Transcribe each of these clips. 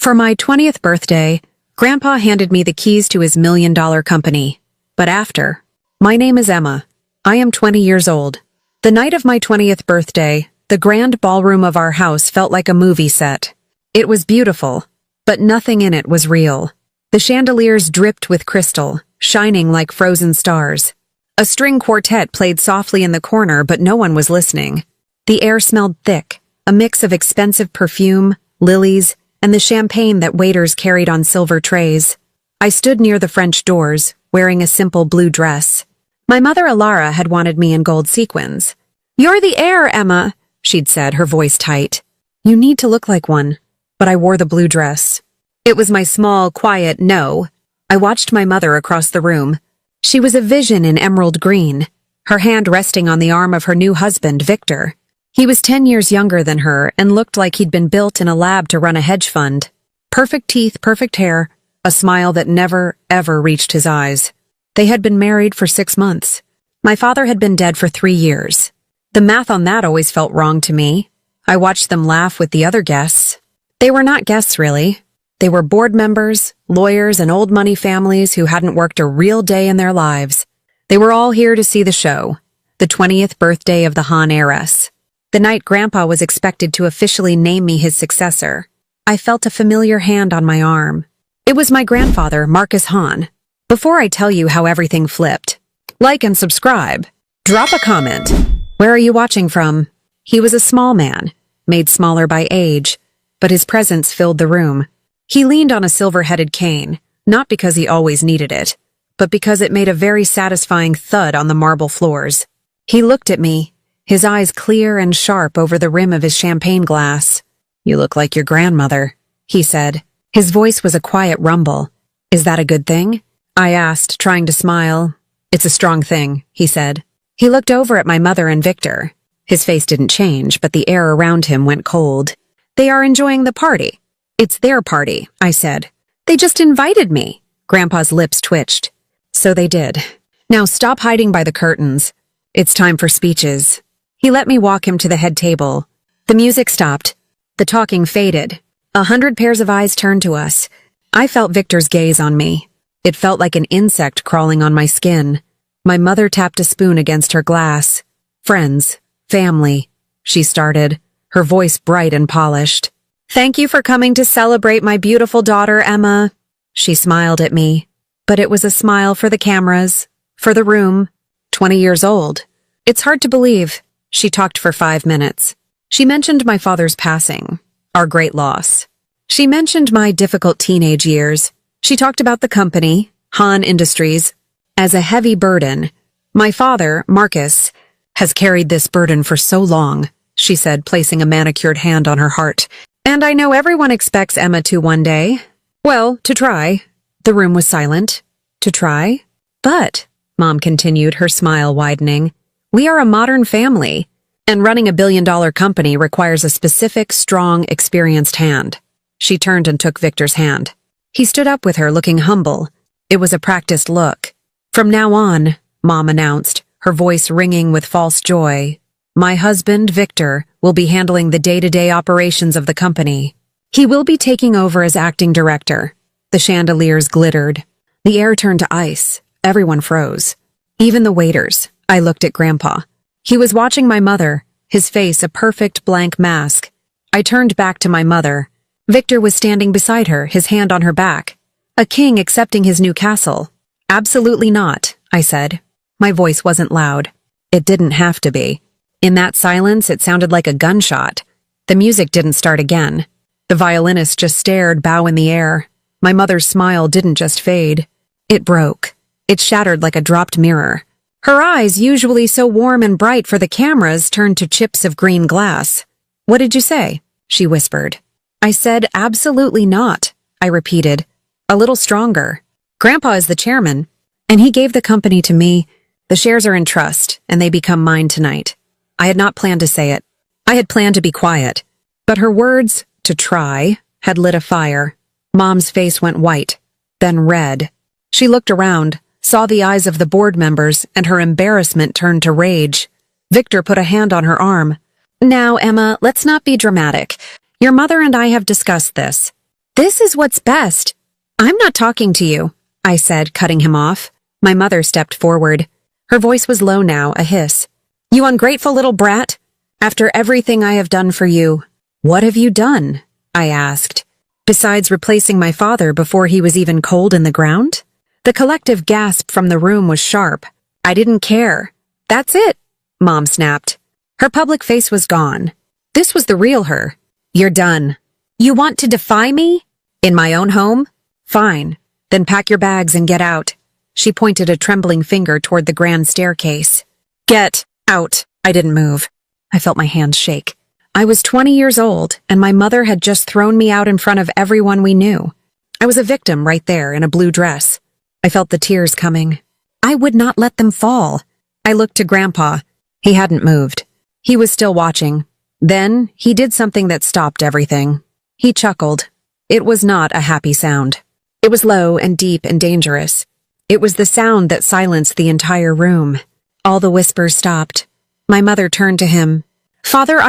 For my 20th birthday, Grandpa handed me the keys to his $1 million company. But after, my name is Emma. I am 20 years old. The night of my 20th birthday, the grand ballroom of our house felt like a movie set. It was beautiful, but nothing in it was real. The chandeliers dripped with crystal, shining like frozen stars. A string quartet played softly in the corner, but no one was listening. The air smelled thick, a mix of expensive perfume, lilies, and the champagne that waiters carried on silver trays. I stood near the French doors, wearing a simple blue dress. My mother Alara had wanted me in gold sequins. "You're the heir, Emma," she'd said, her voice tight. "You need to look like one." But I wore the blue dress. It was my small, quiet no. I watched my mother across the room. She was a vision in emerald green, her hand resting on the arm of her new husband, Victor. He was 10 years younger than her and looked like he'd been built in a lab to run a hedge fund. Perfect teeth, perfect hair, a smile that never, ever reached his eyes. They had been married for 6 months. My father had been dead for 3 years. The math on that always felt wrong to me. I watched them laugh with the other guests. They were not guests, really. They were board members, lawyers, and old money families who hadn't worked a real day in their lives. They were all here to see the show, the 20th birthday of the Han heiress. The night Grandpa was expected to officially name me his successor, I felt a familiar hand on my arm. It was my grandfather, Marcus Han. Before I tell you how everything flipped, like and subscribe. Drop a comment. Where are you watching from? He was a small man, made smaller by age, but his presence filled the room. He leaned on a silver-headed cane, not because he always needed it, but because it made a very satisfying thud on the marble floors. He looked at me, his eyes clear and sharp over the rim of his champagne glass. "You look like your grandmother," he said. His voice was a quiet rumble. "Is that a good thing?" I asked, trying to smile. "It's a strong thing," he said. He looked over at my mother and Victor. His face didn't change, but the air around him went cold. "They are enjoying the party." "It's their party," I said. "They just invited me." Grandpa's lips twitched. "So they did. Now stop hiding by the curtains. It's time for speeches." He let me walk him to the head table. The music stopped. The talking faded. 100 pairs of eyes turned to us. I felt Victor's gaze on me. It felt like an insect crawling on my skin. My mother tapped a spoon against her glass. "Friends, family," she started, her voice bright and polished. "Thank you for coming to celebrate my beautiful daughter, Emma." She smiled at me, but it was a smile for the cameras, for the room. 20 years old. It's hard to believe. She talked for 5 minutes. She mentioned my father's passing, our great loss. She mentioned my difficult teenage years. She talked about the company, Han Industries, as a heavy burden. "My father, Marcus, has carried this burden for so long," she said, placing a manicured hand on her heart. "And I know everyone expects Emma to one day. Well, to try." The room was silent. "To try?" "But," Mom continued, her smile widening, "we are a modern family, and running a billion-dollar company requires a specific, strong, experienced hand." She turned and took Victor's hand. He stood up with her, looking humble. It was a practiced look. "From now on," Mom announced, her voice ringing with false joy, "my husband, Victor, will be handling the day-to-day operations of the company. He will be taking over as acting director." The chandeliers glittered. The air turned to ice. Everyone froze. Even the waiters. I looked at Grandpa. He was watching my mother, his face a perfect blank mask. I turned back to my mother. Victor was standing beside her, his hand on her back. A king accepting his new castle. "Absolutely not," I said. My voice wasn't loud. It didn't have to be. In that silence, it sounded like a gunshot. The music didn't start again. The violinist just stared, bow in the air. My mother's smile didn't just fade. It broke. It shattered like a dropped mirror. Her eyes, usually so warm and bright for the cameras, turned to chips of green glass. "What did you say?" she whispered. I said, "Absolutely not," I repeated, a little stronger. "Grandpa is the chairman, and he gave the company to me. The shares are in trust, and they become mine tonight." I had not planned to say it. I had planned to be quiet. But her words, "to try," had lit a fire. Mom's face went white, then red. She looked around, saw the eyes of the board members, and her embarrassment turned to rage. Victor put a hand on her arm. "Now, Emma, let's not be dramatic. Your mother and I have discussed this. This is what's best. I'm not talking to you, I said, cutting him off. My mother stepped forward. Her voice was low now, a hiss. You ungrateful little brat. After everything I have done for you, what have you done? I asked. Besides replacing my father before he was even cold in the ground? The collective gasp from the room was sharp. I didn't care. That's it, Mom snapped. Her public face was gone. This was the real her. You're done. You want to defy me? In my own home? Fine. Then pack your bags and get out. She pointed a trembling finger toward the grand staircase. Get out. I didn't move. I felt my hands shake. I was 20 years old, and my mother had just thrown me out in front of everyone we knew. I was a victim right there in a blue dress. I felt the tears coming. I would not let them fall. I looked to Grandpa. He hadn't moved. He was still watching. Then, he did something that stopped everything. He chuckled. It was not a happy sound. It was low and deep and dangerous. It was the sound that silenced the entire room. All the whispers stopped. My mother turned to him. Father,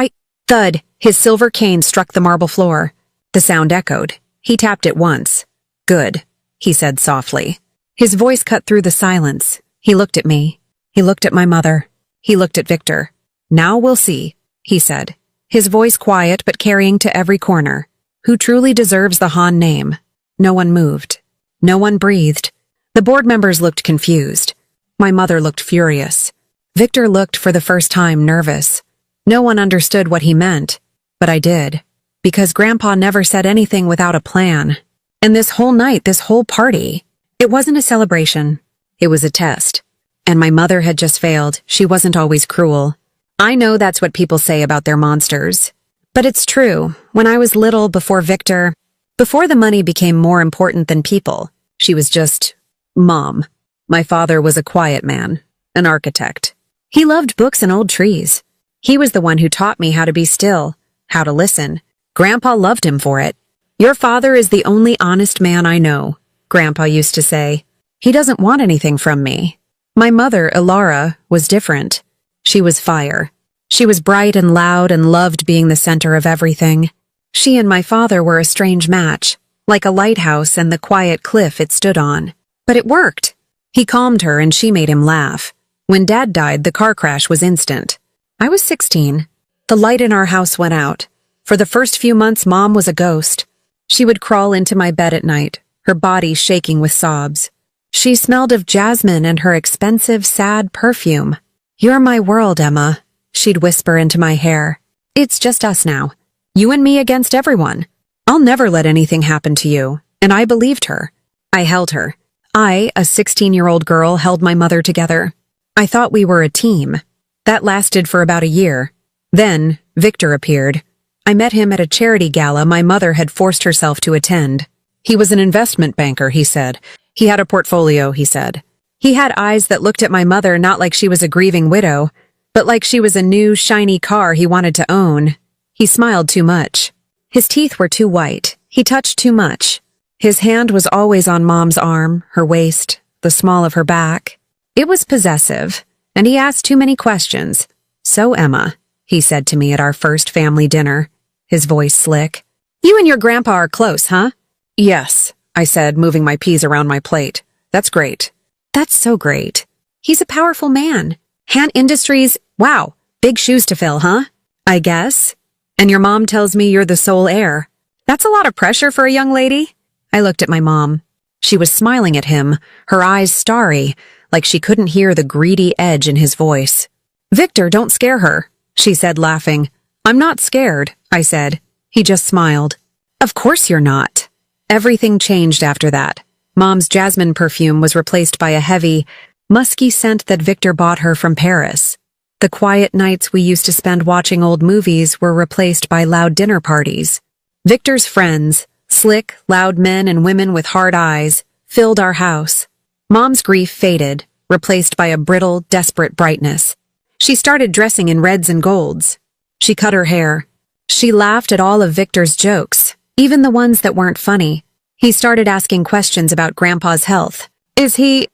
Thud. His silver cane struck the marble floor. The sound echoed. He tapped it once. Good, he said softly. His voice cut through the silence. He looked at me. He looked at my mother. He looked at Victor. Now we'll see, he said, his voice quiet but carrying to every corner. Who truly deserves the Han name? No one moved. No one breathed. The board members looked confused. My mother looked furious. Victor looked for the first time nervous. No one understood what he meant, but I did, because Grandpa never said anything without a plan. And this whole night, this whole party, it wasn't a celebration. It was a test. And my mother had just failed. She wasn't always cruel. I know that's what people say about their monsters. But it's true. When I was little, before the money became more important than people, she was just Mom. My father was a quiet man, an architect. He loved books and old trees. He was the one who taught me how to be still, how to listen. Grandpa loved him for it. Your father is the only honest man I know, Grandpa used to say. He doesn't want anything from me. My mother, Ilara, was different. She was fire. She was bright and loud and loved being the center of everything. She and my father were a strange match, like a lighthouse and the quiet cliff it stood on. But it worked. He calmed her and she made him laugh. When Dad died, the car crash was instant. I was 16. The light in our house went out. For the first few months, Mom was a ghost. She would crawl into my bed at night, her body shaking with sobs. She smelled of jasmine and her expensive, sad perfume. You're my world, Emma, she'd whisper into my hair. It's just us now. You and me against everyone. I'll never let anything happen to you. And I believed her. I held her. I, a 16-year-old girl, held my mother together. I thought we were a team. That lasted for about a year. Then, Victor appeared. I met him at a charity gala my mother had forced herself to attend. He was an investment banker, he said. He had a portfolio, he said. He had eyes that looked at my mother not like she was a grieving widow, but like she was a new, shiny car he wanted to own. He smiled too much. His teeth were too white. He touched too much. His hand was always on Mom's arm, her waist, the small of her back. It was possessive, and he asked too many questions. So, Emma, he said to me at our first family dinner, his voice slick. You and your grandpa are close, huh? Yes, I said, moving my peas around my plate. That's great. That's so great. He's a powerful man. Han Industries, wow, big shoes to fill, huh? I guess. And your mom tells me you're the sole heir. That's a lot of pressure for a young lady. I looked at my mom. She was smiling at him, her eyes starry, like she couldn't hear the greedy edge in his voice. Victor, don't scare her, she said, laughing. I'm not scared, I said. He just smiled. Of course you're not. Everything changed after that. Mom's jasmine perfume was replaced by a heavy, musky scent that Victor bought her from Paris. The quiet nights we used to spend watching old movies were replaced by loud dinner parties. Victor's friends, slick, loud men and women with hard eyes, filled our house. Mom's grief faded, replaced by a brittle, desperate brightness. She started dressing in reds and golds. She cut her hair. She laughed at all of Victor's jokes, even the ones that weren't funny. He started asking questions about Grandpa's health. Is he,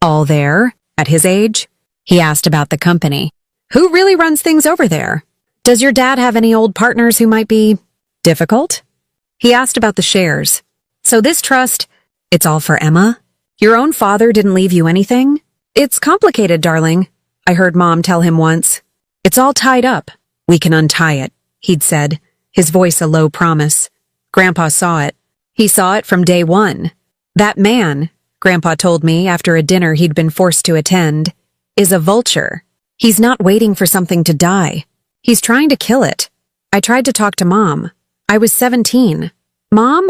all there, at his age? He asked about the company. Who really runs things over there? Does your dad have any old partners who might be difficult? He asked about the shares. So this trust, it's all for Emma? Your own father didn't leave you anything? It's complicated, darling, I heard Mom tell him once. It's all tied up. We can untie it, he'd said, his voice a low promise. Grandpa saw it. He saw it from day one. That man, Grandpa told me after a dinner he'd been forced to attend, is a vulture. He's not waiting for something to die. He's trying to kill it. I tried to talk to Mom. I was 17. Mom?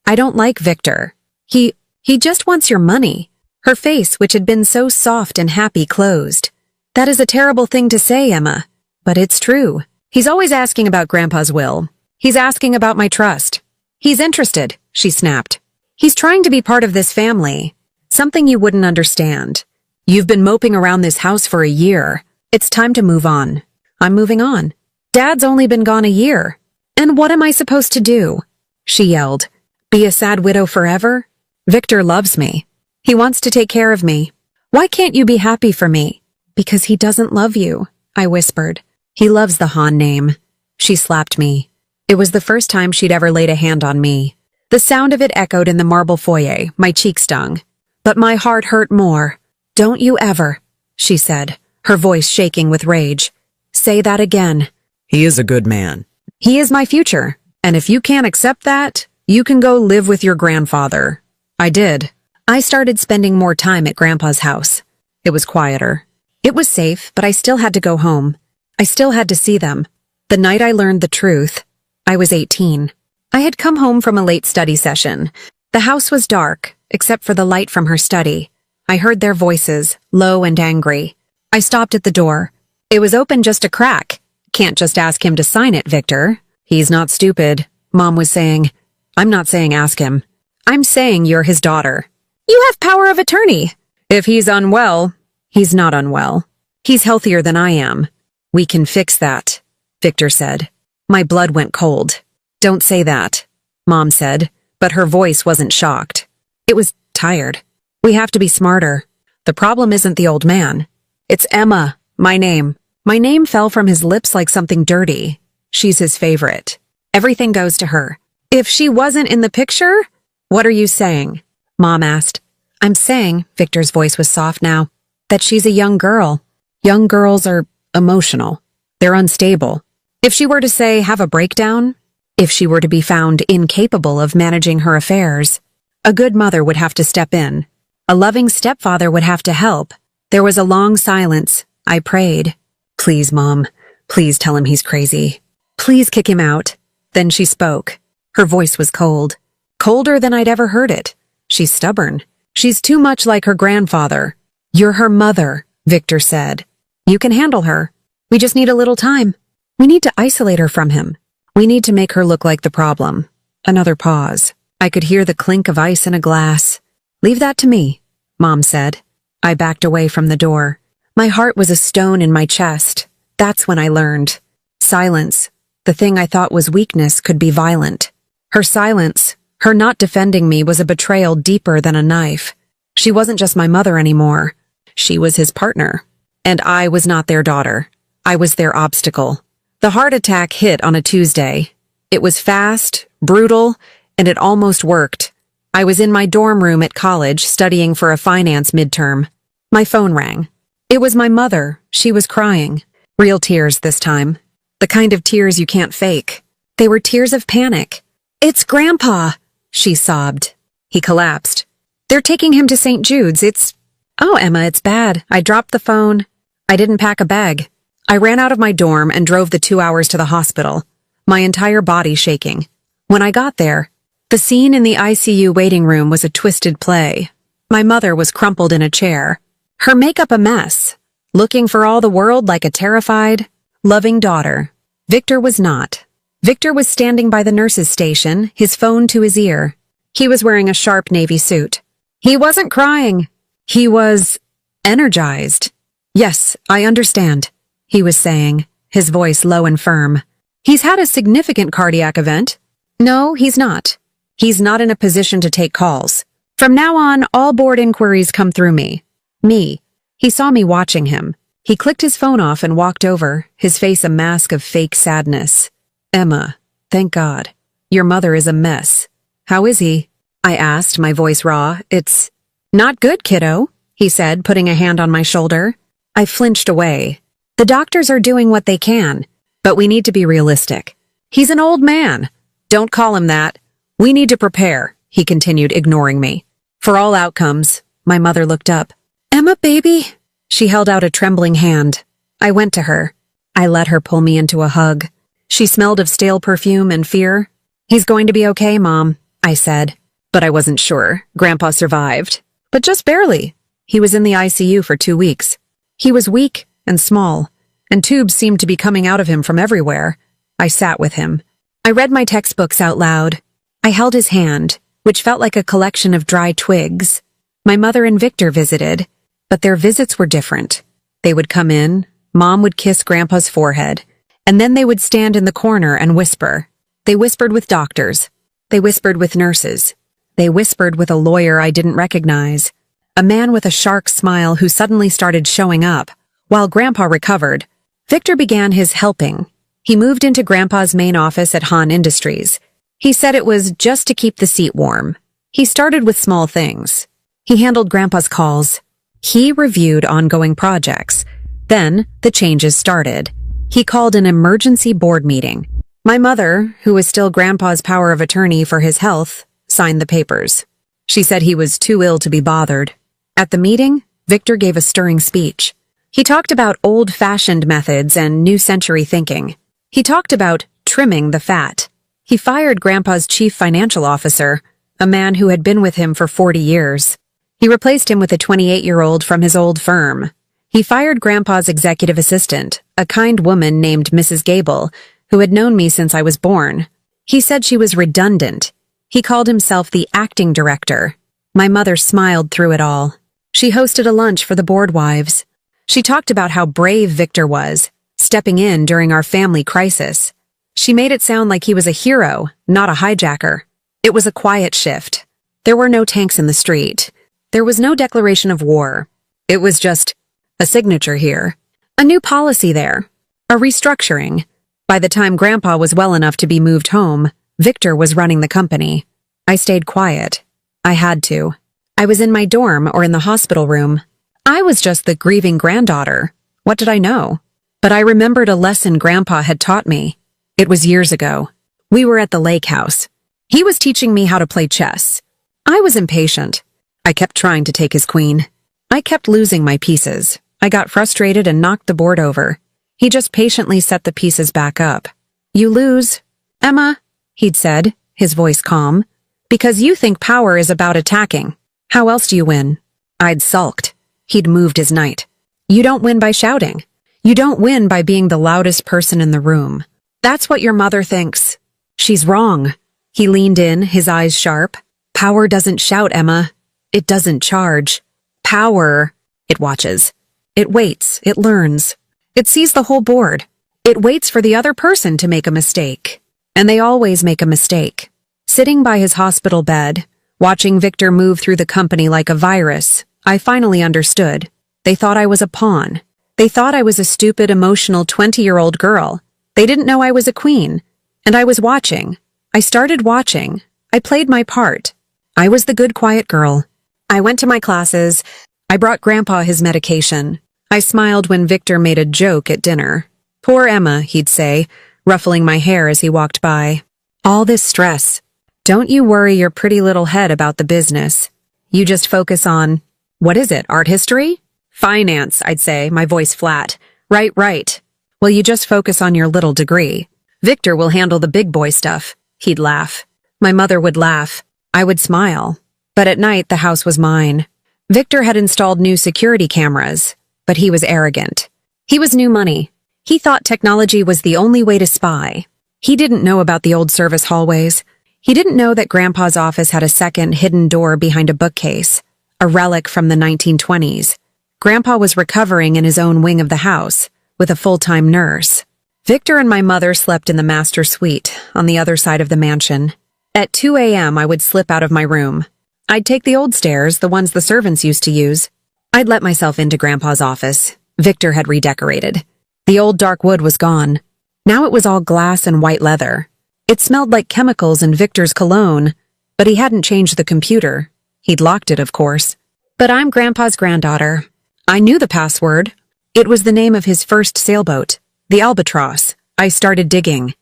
I don't like Victor. He just wants your money. Her face, which had been so soft and happy, closed. That is a terrible thing to say, Emma. But it's true. He's always asking about Grandpa's will. He's asking about my trust. He's interested, she snapped. He's trying to be part of this family. Something you wouldn't understand. You've been moping around this house for a year. It's time to move on. I'm moving on. Dad's only been gone a year. And what am I supposed to do? She yelled. Be a sad widow forever? Victor loves me. He wants to take care of me. Why can't you be happy for me? Because he doesn't love you, I whispered. He loves the Han name. She slapped me. It was the first time she'd ever laid a hand on me. The sound of it echoed in the marble foyer, my cheek stung. But my heart hurt more. Don't you ever, she said, her voice shaking with rage. Say that again. He is a good man. He is my future, and if you can't accept that, you can go live with your grandfather. I did. I started spending more time at Grandpa's house. It was quieter. It was safe, but I still had to go home. I still had to see them. The night I learned the truth, I was 18. I had come home from a late study session. The house was dark, except for the light from her study. I heard their voices, low and angry. I stopped at the door. It was open just a crack. Can't just ask him to sign it, Victor. He's not stupid, Mom was saying. I'm not saying ask him. I'm saying you're his daughter. You have power of attorney. If he's unwell, he's not unwell. He's healthier than I am. We can fix that, Victor said. My blood went cold. Don't say that, Mom said, but her voice wasn't shocked. It was tired. We have to be smarter. The problem isn't the old man. It's Emma, my name. My name fell from his lips like something dirty. She's his favorite. Everything goes to her. If she wasn't in the picture? What are you saying? Mom asked. I'm saying, Victor's voice was soft now, that she's a young girl. Young girls are emotional. They're unstable. If she were to say, have a breakdown, if she were to be found incapable of managing her affairs, a good mother would have to step in. A loving stepfather would have to help. There was a long silence. I prayed. Please, Mom. Please tell him he's crazy. Please kick him out. Then she spoke. Her voice was cold. Colder than I'd ever heard it. She's stubborn. She's too much like her grandfather. You're her mother, Victor said. You can handle her. We just need a little time. We need to isolate her from him. We need to make her look like the problem. Another pause. I could hear the clink of ice in a glass. Leave that to me, Mom said. I backed away from the door. My heart was a stone in my chest. That's when I learned. Silence. The thing I thought was weakness could be violent. Her silence, her not defending me, was a betrayal deeper than a knife. She wasn't just my mother anymore. She was his partner. And I was not their daughter. I was their obstacle. The heart attack hit on a Tuesday. It was fast, brutal, and it almost worked. I was in my dorm room at college studying for a finance midterm. My phone rang. It was my mother. She was crying. Real tears this time. The kind of tears you can't fake. They were tears of panic. It's Grandpa, she sobbed. He collapsed. They're taking him to St. Jude's. Oh, Emma, it's bad. I dropped the phone. I didn't pack a bag. I ran out of my dorm and drove the 2 hours to the hospital, my entire body shaking. When I got there, the scene in the ICU waiting room was a twisted play. My mother was crumpled in a chair, her makeup a mess, looking for all the world like a terrified, loving daughter. Victor was not. Victor was standing by the nurse's station, his phone to his ear. He was wearing a sharp navy suit. He wasn't crying. He was energized. Yes, I understand, he was saying, his voice low and firm. He's had a significant cardiac event. No, he's not. He's not in a position to take calls. From now on, all board inquiries come through me. Me. He saw me watching him. He clicked his phone off and walked over, his face a mask of fake sadness. Emma, thank God. Your mother is a mess. How is he? I asked, my voice raw. It's not good, kiddo, he said, putting a hand on my shoulder. I flinched away. The doctors are doing what they can, but we need to be realistic. He's an old man. Don't call him that. We need to prepare, he continued, ignoring me. For all outcomes, my mother looked up. Emma, baby. She held out a trembling hand. I went to her. I let her pull me into a hug. She smelled of stale perfume and fear. He's going to be okay, Mom, I said. But I wasn't sure. Grandpa survived. But just barely. He was in the ICU for 2 weeks. He was weak and small, and tubes seemed to be coming out of him from everywhere. I sat with him. I read my textbooks out loud. I held his hand, which felt like a collection of dry twigs. My mother and Victor visited, but their visits were different. They would come in, Mom would kiss Grandpa's forehead, and then they would stand in the corner and whisper. They whispered with doctors. They whispered with nurses. They whispered with a lawyer I didn't recognize, a man with a shark smile who suddenly started showing up. While Grandpa recovered, Victor began his helping. He moved into Grandpa's main office at Han Industries. He said it was just to keep the seat warm. He started with small things. He handled Grandpa's calls. He reviewed ongoing projects. Then the changes started. He called an emergency board meeting. My mother, who was still Grandpa's power of attorney for his health, signed the papers. She said he was too ill to be bothered. At the meeting, Victor gave a stirring speech. He talked about old-fashioned methods and new-century thinking. He talked about trimming the fat. He fired Grandpa's chief financial officer, a man who had been with him for 40 years. He replaced him with a 28-year-old from his old firm. He fired Grandpa's executive assistant, a kind woman named Mrs. Gable, who had known me since I was born. He said she was redundant. He called himself the acting director. My mother smiled through it all. She hosted a lunch for the board wives. She talked about how brave Victor was, stepping in during our family crisis. She made it sound like he was a hero, not a hijacker. It was a quiet shift. There were no tanks in the street. There was no declaration of war. It was just a signature here, a new policy there, a restructuring. By the time Grandpa was well enough to be moved home, Victor was running the company. I stayed quiet. I had to. I was in my dorm or in the hospital room. I was just the grieving granddaughter. What did I know? But I remembered a lesson Grandpa had taught me. It was years ago. We were at the lake house. He was teaching me how to play chess. I was impatient. I kept trying to take his queen. I kept losing my pieces. I got frustrated and knocked the board over. He just patiently set the pieces back up. You lose, Emma, he'd said, his voice calm, because you think power is about attacking. How else do you win? I'd sulked. He'd moved his knight. You don't win by shouting. You don't win by being the loudest person in the room. That's what your mother thinks. She's wrong. He leaned in, his eyes sharp. Power doesn't shout, Emma. It doesn't charge. Power, it watches. It waits. It learns. It sees the whole board. It waits for the other person to make a mistake. And they always make a mistake. Sitting by his hospital bed, watching Victor move through the company like a virus, I finally understood. They thought I was a pawn. They thought I was a stupid, emotional 20-year-old girl. They didn't know I was a queen. And I was watching. I started watching. I played my part. I was the good, quiet girl. I went to my classes. I brought Grandpa his medication. I smiled when Victor made a joke at dinner. Poor Emma, he'd say, ruffling my hair as he walked by. All this stress. Don't you worry your pretty little head about the business. You just focus on, what is it, art history? Finance, I'd say, my voice flat. Right. Well, you just focus on your little degree. Victor will handle the big boy stuff. He'd laugh. My mother would laugh. I would smile. But at night, the house was mine. Victor had installed new security cameras, but he was arrogant. He was new money. He thought technology was the only way to spy. He didn't know about the old service hallways. He didn't know that Grandpa's office had a second hidden door behind a bookcase, a relic from the 1920s. Grandpa was recovering in his own wing of the house, with a full-time nurse. Victor and my mother slept in the master suite, on the other side of the mansion. At 2 a.m., I would slip out of my room. I'd take the old stairs, the ones the servants used to use. I'd let myself into Grandpa's office. Victor had redecorated. The old dark wood was gone. Now it was all glass and white leather. It smelled like chemicals in Victor's cologne, but he hadn't changed the computer. He'd locked it, of course. But I'm Grandpa's granddaughter. I knew the password. It was the name of his first sailboat, the Albatross. I started digging.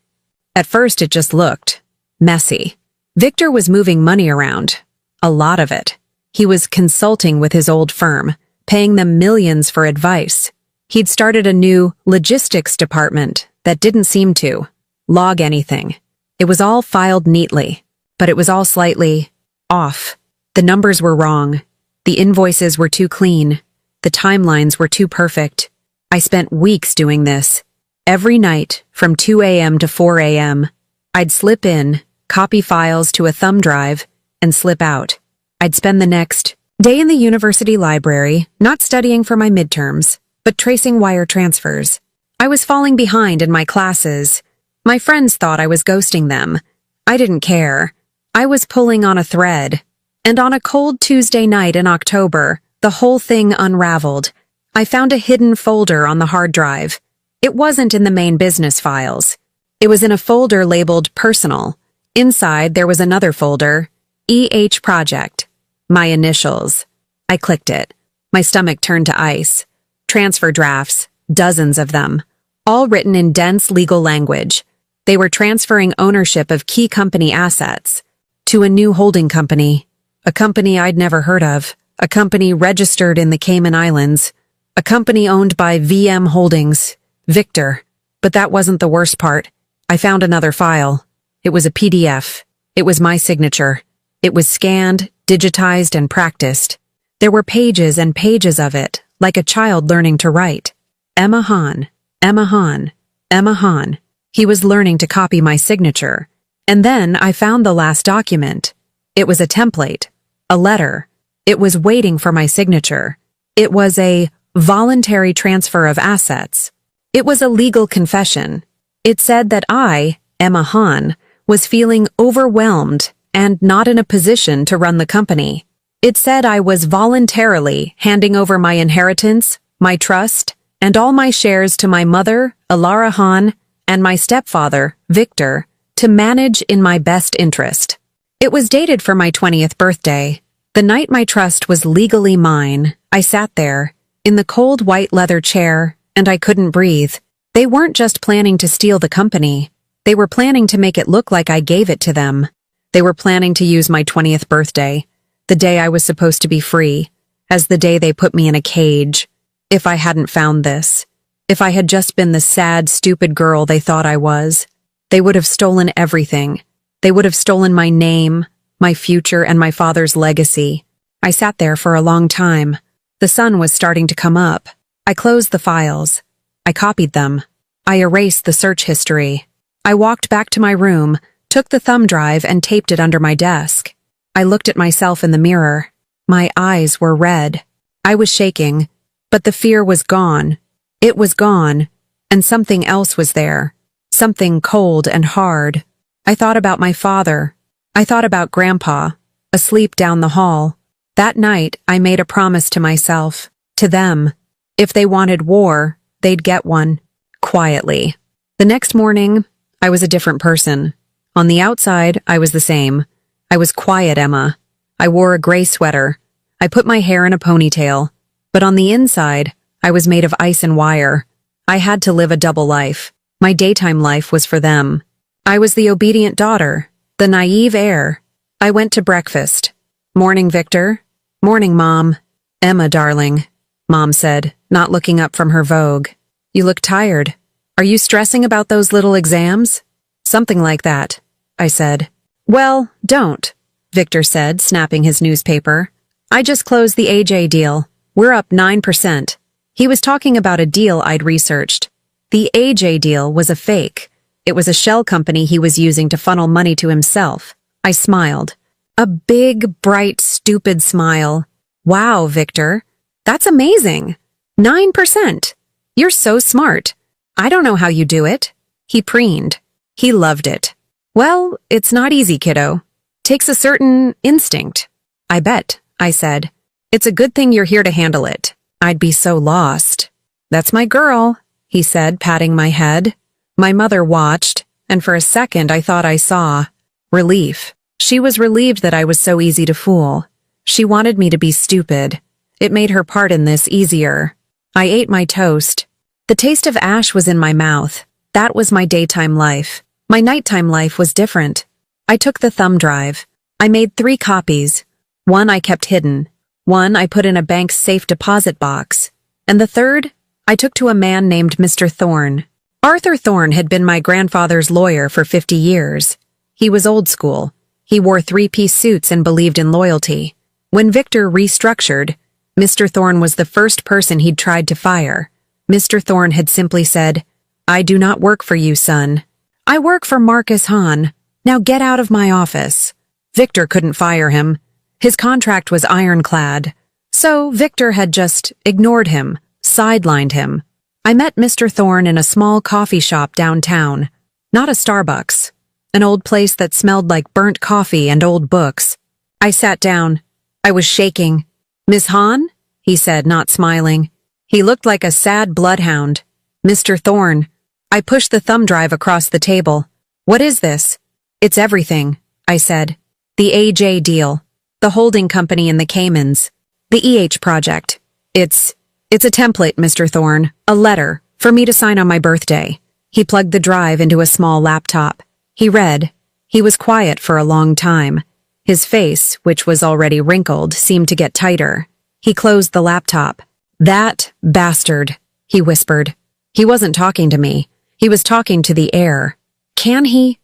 At first, it just looked messy. Victor was moving money around. A lot of it. He was consulting with his old firm, paying them millions for advice. He'd started a new logistics department that didn't seem to log anything. It was all filed neatly, but it was all slightly off. The numbers were wrong. The invoices were too clean. The timelines were too perfect. I spent weeks doing this. Every night, from 2 a.m. to 4 a.m., I'd slip in, copy files to a thumb drive, and slip out. I'd spend the next day in the university library, not studying for my midterms, but tracing wire transfers. I was falling behind in my classes. My friends thought I was ghosting them. I didn't care. I was pulling on a thread. And on a cold Tuesday night in October, the whole thing unraveled. I found a hidden folder on the hard drive. It wasn't in the main business files. It was in a folder labeled Personal. Inside, there was another folder, EH Project. My initials. I clicked it. My stomach turned to ice. Transfer drafts, dozens of them, all written in dense legal language. They were transferring ownership of key company assets to a new holding company, a company I'd never heard of, a company registered in the Cayman Islands, a company owned by VM Holdings, Victor. But that wasn't the worst part. I found another file. It was a PDF. It was my signature. It was scanned, digitized, and practiced. There were pages and pages of it, like a child learning to write. Emma Hahn, Emma Hahn, Emma Hahn. He was learning to copy my signature. And then I found the last document. It was a template, a letter. It was waiting for my signature. It was a voluntary transfer of assets. It was a legal confession. It said that I, Emma Hahn, was feeling overwhelmed and not in a position to run the company. It said I was voluntarily handing over my inheritance, my trust, and all my shares to my mother, Alara Hahn, and my stepfather, Victor, to manage in my best interest. It was dated for my 20th birthday. The night my trust was legally mine, I sat there, in the cold white leather chair, and I couldn't breathe. They weren't just planning to steal the company. They were planning to make it look like I gave it to them. They were planning to use my 20th birthday, the day I was supposed to be free, as the day they put me in a cage. If I hadn't found this, if I had just been the sad, stupid girl they thought I was, they would have stolen everything. They would have stolen my name, my future, and my father's legacy. I sat there for a long time. The sun was starting to come up. I closed the files. I copied them. I erased the search history. I walked back to my room, took the thumb drive, and taped it under my desk. I looked at myself in the mirror. My eyes were red. I was shaking, but the fear was gone. It was gone, and something else was there. Something cold and hard. I thought about my father. I thought about Grandpa, asleep down the hall. That night, I made a promise to myself, to them. If they wanted war, they'd get one. Quietly. The next morning, I was a different person. On the outside, I was the same. I was quiet Emma. I wore a gray sweater. I put my hair in a ponytail. But on the inside, I was made of ice and wire. I had to live a double life. My daytime life was for them. I was the obedient daughter, the naive heir. I went to breakfast. Morning, Victor. Morning, Mom. Emma, darling, Mom said, not looking up from her Vogue. You look tired. Are you stressing about those little exams? Something like that, I said. Well, don't, Victor said, snapping his newspaper. I just closed the AJ deal. We're up 9%. He was talking about a deal I'd researched. The AJ deal was a fake. It was a shell company he was using to funnel money to himself. I smiled. A big, bright, stupid smile. Wow, Victor. That's amazing. 9%. You're so smart. I don't know how you do it. He preened. He loved it. Well, it's not easy, kiddo. Takes a certain instinct. I bet, I said. It's a good thing you're here to handle it. I'd be so lost. That's my girl, he said, patting my head. My mother watched, and for a second I thought I saw relief. She was relieved that I was so easy to fool. She wanted me to be stupid. It made her pardon this easier. I ate my toast. The taste of ash was in my mouth. That was my daytime life. My nighttime life was different. I took the thumb drive. I made 3 copies. One I kept hidden. One I put in a bank's safe deposit box. And the third, I took to a man named Mr. Thorne. Arthur Thorne had been my grandfather's lawyer for 50 years. He was old school. He wore 3-piece suits and believed in loyalty. When Victor restructured, Mr. Thorne was the first person he'd tried to fire. Mr. Thorne had simply said, "I do not work for you, son. I work for Marcus Hahn. Now get out of my office." Victor couldn't fire him. His contract was ironclad. So Victor had just ignored him, sidelined him. I met Mr. Thorne in a small coffee shop downtown. Not a Starbucks. An old place that smelled like burnt coffee and old books. I sat down. I was shaking. "Miss Hahn?" he said, not smiling. He looked like a sad bloodhound. "Mr. Thorne." I pushed the thumb drive across the table. "What is this?" "It's everything," I said. "The AJ deal. The holding company in the Caymans. The EH project. It's a template, Mr. Thorne. A letter, for me to sign on my birthday." He plugged the drive into a small laptop. He read. He was quiet for a long time. His face, which was already wrinkled, seemed to get tighter. He closed the laptop. "That bastard," he whispered. He wasn't talking to me. He was talking to the air. Can he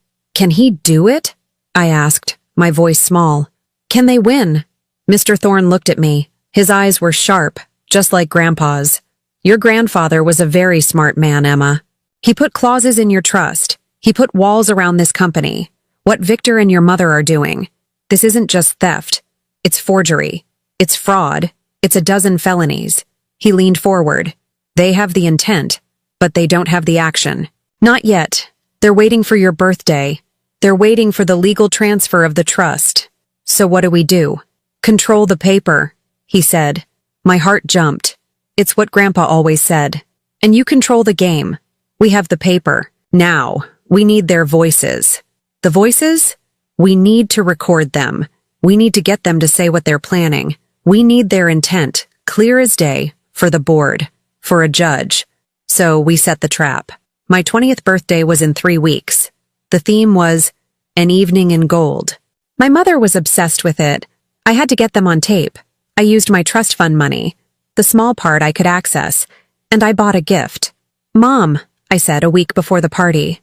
do it?" I asked, my voice small. "Can they win?" Mr. Thorne looked at me. His eyes were sharp, just like Grandpa's. "Your grandfather was a very smart man, Emma. He put clauses in your trust. He put walls around this company. What Victor and your mother are doing. This isn't just theft. It's forgery. It's fraud. It's a dozen felonies." He leaned forward. "They have the intent, but they don't have the action. Not yet. They're waiting for your birthday. They're waiting for the legal transfer of the trust. So what do we do? Control the paper," he said. My heart jumped. It's what Grandpa always said. "And you control the game. We have the paper. Now, we need their voices." The voices? We need to record them. We need to get them to say what they're planning. We need their intent, clear as day, for the board, for a judge. So we set the trap. My 20th birthday was in 3 weeks. The theme was An Evening in Gold. My mother was obsessed with it. I had to get them on tape. I used my trust fund money, the small part I could access, and I bought a gift. "Mom," I said a week before the party,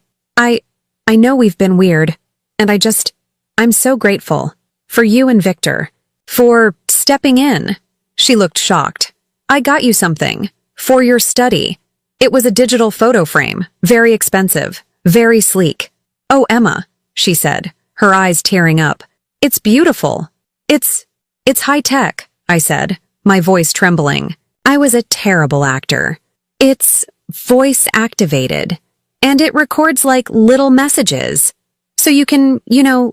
I know we've been weird, and I'm so grateful. For you and Victor. For stepping in." She looked shocked. "I got you something. For your study. It was a digital photo frame, very expensive, very sleek." "Oh, Emma," she said, her eyes tearing up. "It's beautiful. It's high-tech," I said, my voice trembling. I was a terrible actor. "It's voice-activated, and it records like little messages. So you can,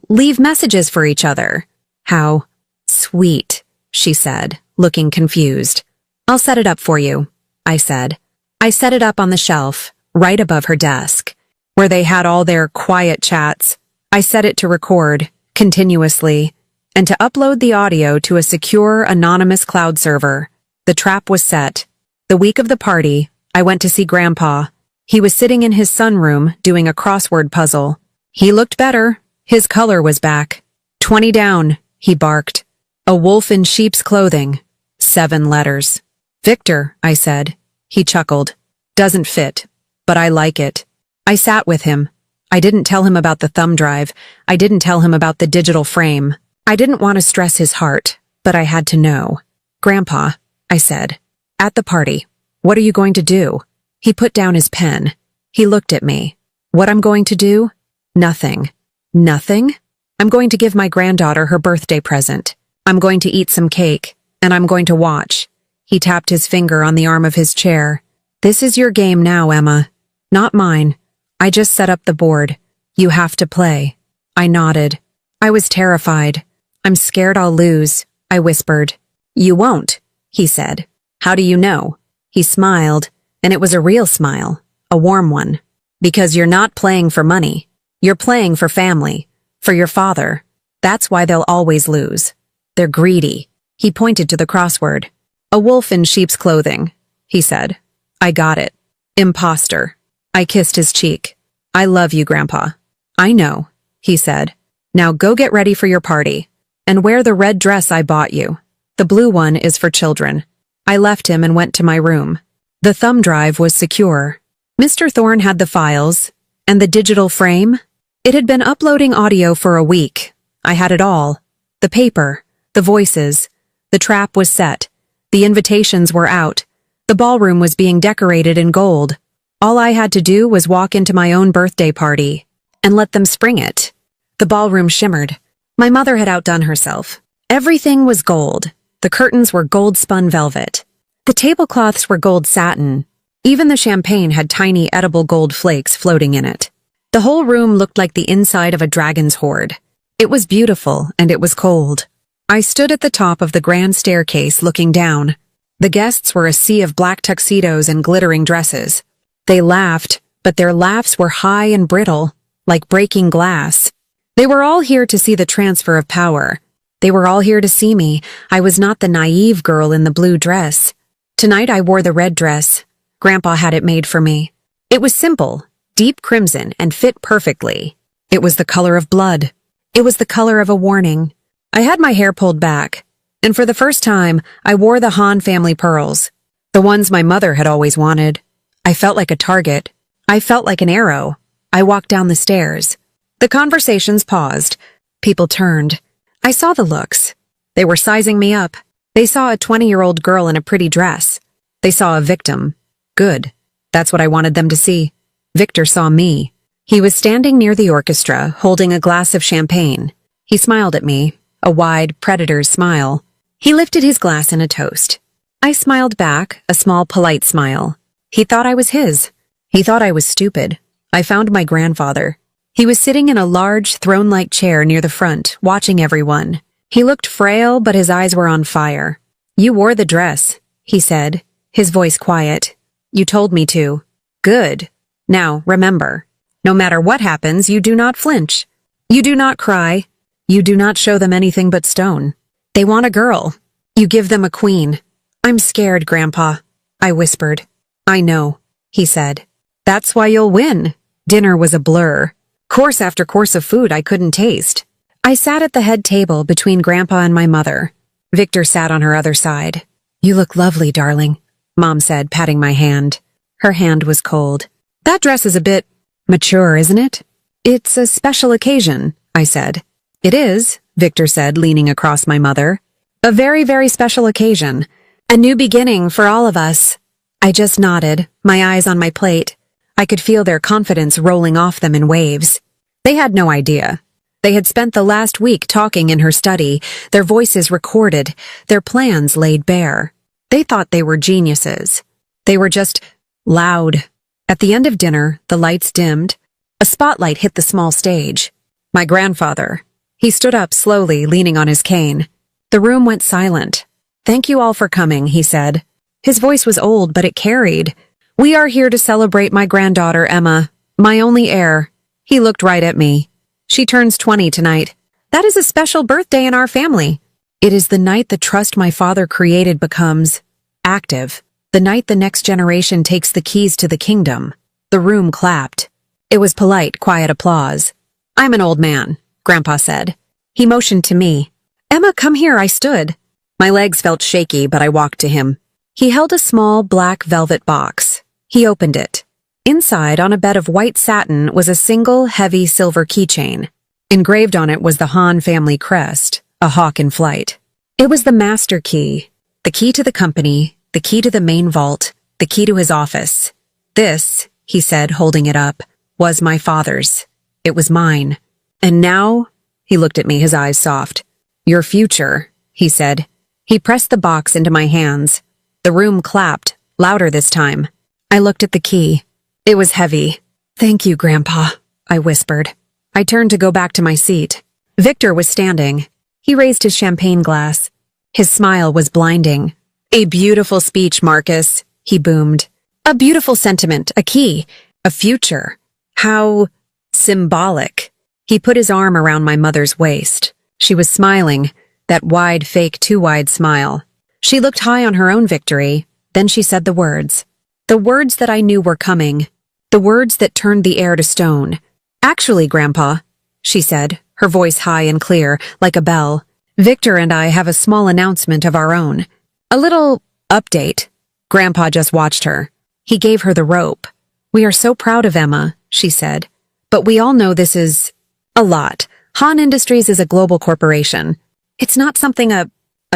leave messages for each other." "How sweet," she said, looking confused. "I'll set it up for you," I said. I set it up on the shelf, right above her desk, where they had all their quiet chats. I set it to record, continuously, and to upload the audio to a secure, anonymous cloud server. The trap was set. The week of the party, I went to see Grandpa. He was sitting in his sunroom doing a crossword puzzle. He looked better. His color was back. 20 down, he barked. A wolf in sheep's clothing. 7 letters. "Victor," I said. He chuckled. "Doesn't fit, but I like it." I sat with him. I didn't tell him about the thumb drive. I didn't tell him about the digital frame. I didn't want to stress his heart, but I had to know. "Grandpa," I said, "at the party, what are you going to do?" He put down his pen. He looked at me. "What I'm going to do? Nothing." "Nothing?" "I'm going to give my granddaughter her birthday present. I'm going to eat some cake, and I'm going to watch." He tapped his finger on the arm of his chair. "This is your game now, Emma. Not mine. I just set up the board. You have to play." I nodded. I was terrified. "I'm scared I'll lose," I whispered. "You won't," he said. "How do you know?" He smiled, and it was a real smile, a warm one. "Because you're not playing for money. You're playing for family, for your father. That's why they'll always lose. They're greedy. He pointed to the crossword. A wolf in sheep's clothing, he said. I got it. Imposter. I kissed his cheek. I love you, Grandpa. I know, he said. Now go get ready for your party. And wear the red dress I bought you. The blue one is for children. I left him and went to my room. The thumb drive was secure. Mr. Thorne had the files. And the digital frame? It had been uploading audio for a week. I had it all. The paper, the voices. The trap was set. The invitations were out. The ballroom was being decorated in gold. All I had to do was walk into my own birthday party and let them spring it. The ballroom shimmered. My mother had outdone herself. Everything was gold. The curtains were gold-spun velvet. The tablecloths were gold satin. Even the champagne had tiny edible gold flakes floating in it. The whole room looked like the inside of a dragon's hoard. It was beautiful, and it was cold. I stood at the top of the grand staircase looking down. The guests were a sea of black tuxedos and glittering dresses. They laughed, but their laughs were high and brittle, like breaking glass. They were all here to see the transfer of power. They were all here to see me. I was not the naive girl in the blue dress. Tonight I wore the red dress. Grandpa had it made for me. It was simple, deep crimson, and fit perfectly. It was the color of blood. It was the color of a warning. I had my hair pulled back, and for the first time, I wore the Hahn family pearls, the ones my mother had always wanted. I felt like a target. I felt like an arrow. I walked down the stairs. The conversations paused. People turned. I saw the looks. They were sizing me up. They saw a 20-year-old girl in a pretty dress. They saw a victim. Good. That's what I wanted them to see. Victor saw me. He was standing near the orchestra, holding a glass of champagne. He smiled at me, a wide predator's smile. He lifted his glass in a toast. I smiled back, a small, polite smile. He thought I was his. He thought I was stupid. I found my grandfather. He was sitting in a large, throne-like chair near the front, watching everyone. He looked frail, but his eyes were on fire. You wore the dress, he said, his voice quiet. You told me to. Good. Now, remember, no matter what happens, you do not flinch. You do not cry. You do not show them anything but stone. They want a girl. You give them a queen. I'm scared, Grandpa, I whispered. I know, he said. That's why you'll win. Dinner was a blur. Course after course of food I couldn't taste. I sat at the head table between Grandpa and my mother. Victor sat on her other side. You look lovely, darling, Mom said, patting my hand. Her hand was cold. That dress is a bit mature, isn't it? It's a special occasion, I said. It is, Victor said, leaning across my mother. A very, very special occasion. A new beginning for all of us. I just nodded, my eyes on my plate. I could feel their confidence rolling off them in waves. They had no idea. They had spent the last week talking in her study, their voices recorded, their plans laid bare. They thought they were geniuses. They were just loud. At the end of dinner, the lights dimmed. A spotlight hit the small stage. My grandfather. He stood up slowly, leaning on his cane. The room went silent. Thank you all for coming, he said. His voice was old, but it carried. We are here to celebrate my granddaughter, Emma, my only heir. He looked right at me. She turns 20 tonight. That is a special birthday in our family. It is the night the trust my father created becomes active. The night the next generation takes the keys to the kingdom. The room clapped. It was polite, quiet applause. I'm an old man, Grandpa said. He motioned to me. Emma, come here, I stood. My legs felt shaky, but I walked to him. He held a small black velvet box. He opened it. Inside, on a bed of white satin, was a single, heavy silver keychain. Engraved on it was the Hahn family crest, a hawk in flight. It was the master key, the key to the company, the key to the main vault, the key to his office. This, he said, holding it up, was my father's. It was mine. And now, he looked at me, his eyes soft. Your future, he said. He pressed the box into my hands. The room clapped, louder this time. I looked at the key. It was heavy. Thank you, Grandpa, I whispered. I turned to go back to my seat. Victor was standing. He raised his champagne glass. His smile was blinding. A beautiful speech, Marcus, he boomed. A beautiful sentiment, a key, a future. How Symbolic. He put his arm around my mother's waist. She was smiling, that wide, fake, too-wide smile. She looked high on her own victory. Then she said the words. The words that I knew were coming. The words that turned the air to stone. Actually, Grandpa, she said, her voice high and clear, like a bell, Victor and I have a small announcement of our own. A little update. Grandpa just watched her. He gave her the rope. We are so proud of Emma, she said. But we all know this is a lot. Han Industries is a global corporation. It's not something a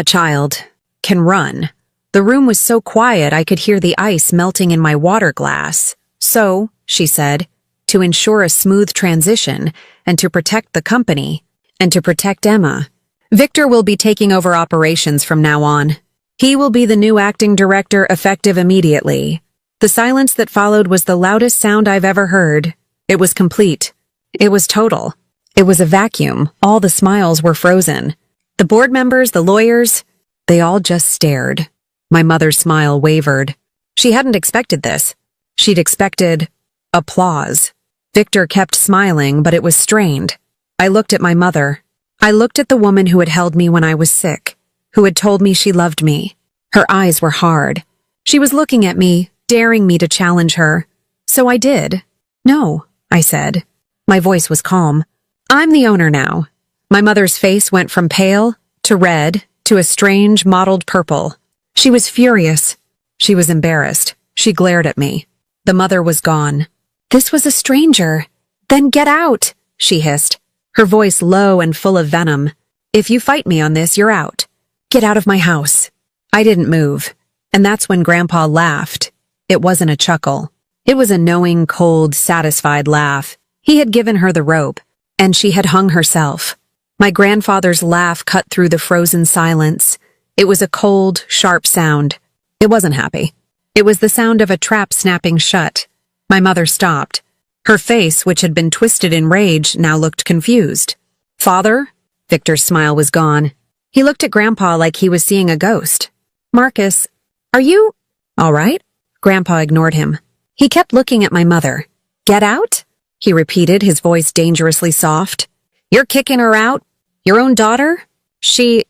child can run. The room was so quiet I could hear the ice melting in my water glass. So, she said, to ensure a smooth transition and to protect the company and to protect Emma, Victor will be taking over operations from now on. He will be the new acting director effective immediately. The silence that followed was the loudest sound I've ever heard. It was complete. It was total. It was a vacuum. All the smiles were frozen. The board members, the lawyers, they all just stared. My mother's smile wavered. She hadn't expected this. She'd expected applause. Victor kept smiling, but it was strained. I looked at my mother. I looked at the woman who had held me when I was sick, who had told me she loved me. Her eyes were hard. She was looking at me, daring me to challenge her. So I did. No, I said. My voice was calm. I'm the owner now. My mother's face went from pale to red to a strange mottled purple. She was furious. She was embarrassed. She glared at me. The mother was gone. This was a stranger. Then get out, she hissed, her voice low and full of venom. If you fight me on this, you're out. Get out of my house. I didn't move. And that's when Grandpa laughed. It wasn't a chuckle. It was a knowing, cold, satisfied laugh. He had given her the rope, and she had hung herself. My grandfather's laugh cut through the frozen silence. It was a cold, sharp sound. It wasn't happy. It was the sound of a trap snapping shut. My mother stopped. Her face, which had been twisted in rage, now looked confused. Father? Victor's smile was gone. He looked at Grandpa like he was seeing a ghost. Marcus, are you all right? Grandpa ignored him. He kept looking at my mother. Get out? He repeated, his voice dangerously soft. You're kicking her out? Your own daughter? She's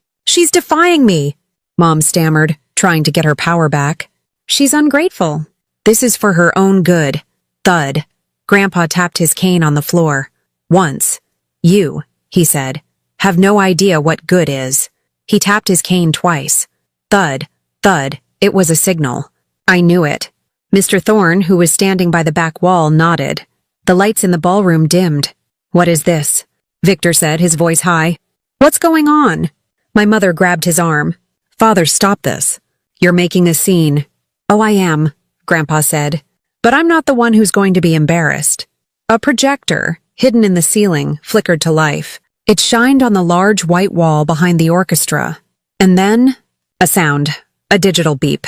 defying me, Mom stammered, trying to get her power back. She's ungrateful. This is for her own good. Thud. Grandpa tapped his cane on the floor. Once. You, he said, have no idea what good is. He tapped his cane twice. Thud, thud. It was a signal. I knew it. Mr. Thorne, who was standing by the back wall, nodded. The lights in the ballroom dimmed. What is this? Victor said, his voice high. What's going on? My mother grabbed his arm. Father, stop this. You're making a scene. Oh, I am, Grandpa said. But I'm not the one who's going to be embarrassed. A projector, hidden in the ceiling, flickered to life. It shined on the large white wall behind the orchestra. And then, a sound, a digital beep.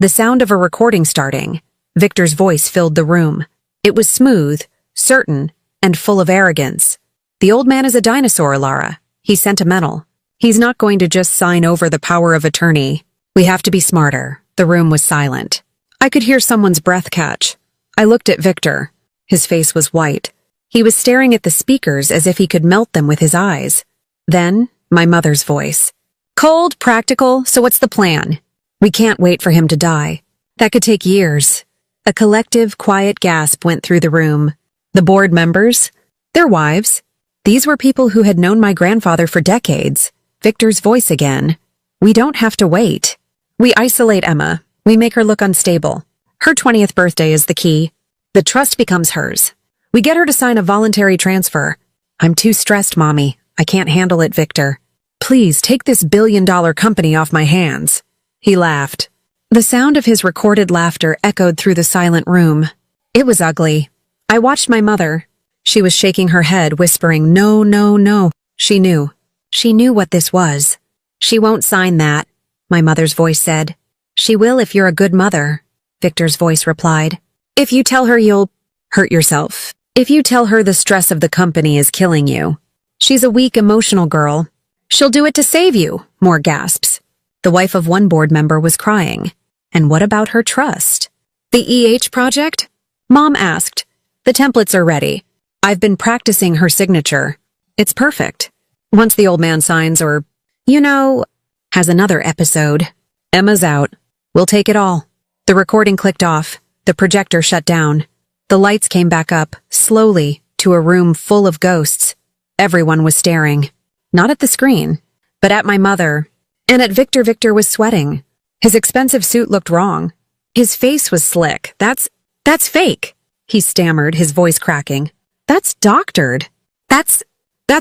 The sound of a recording starting. Victor's voice filled the room. It was smooth, certain, and full of arrogance. The old man is a dinosaur, Lara. He's sentimental. He's not going to just sign over the power of attorney. We have to be smarter. The room was silent. I could hear someone's breath catch. I looked at Victor. His face was white. He was staring at the speakers as if he could melt them with his eyes. Then, my mother's voice. Cold, practical, so what's the plan? We can't wait for him to die. That could take years. A collective, quiet gasp went through the room. The board members, their wives. These were people who had known my grandfather for decades. Victor's voice again. We don't have to wait. We isolate Emma. We make her look unstable. Her 20th birthday is the key. The trust becomes hers. We get her to sign a voluntary transfer. I'm too stressed, Mommy. I can't handle it, Victor. Please take this billion-dollar company off my hands. He laughed. The sound of his recorded laughter echoed through the silent room. It was ugly. I watched my mother. She was shaking her head, whispering, no, no, no. She knew. She knew what this was. She won't sign that, my mother's voice said. She will if you're a good mother, Victor's voice replied. If you tell her you'll hurt yourself. If you tell her the stress of the company is killing you. She's a weak, emotional girl. She'll do it to save you, more gasps. The wife of one board member was crying. And what about her trust? The EH project? Mom asked. The templates are ready. I've been practicing her signature. It's perfect. Once the old man signs or, has another episode. Emma's out. We'll take it all. The recording clicked off. The projector shut down. The lights came back up, slowly, to a room full of ghosts. Everyone was staring. Not at the screen, but at my mother. And at Victor. Victor was sweating. His expensive suit looked wrong. His face was slick. That's fake, he stammered, his voice cracking. That's doctored. That's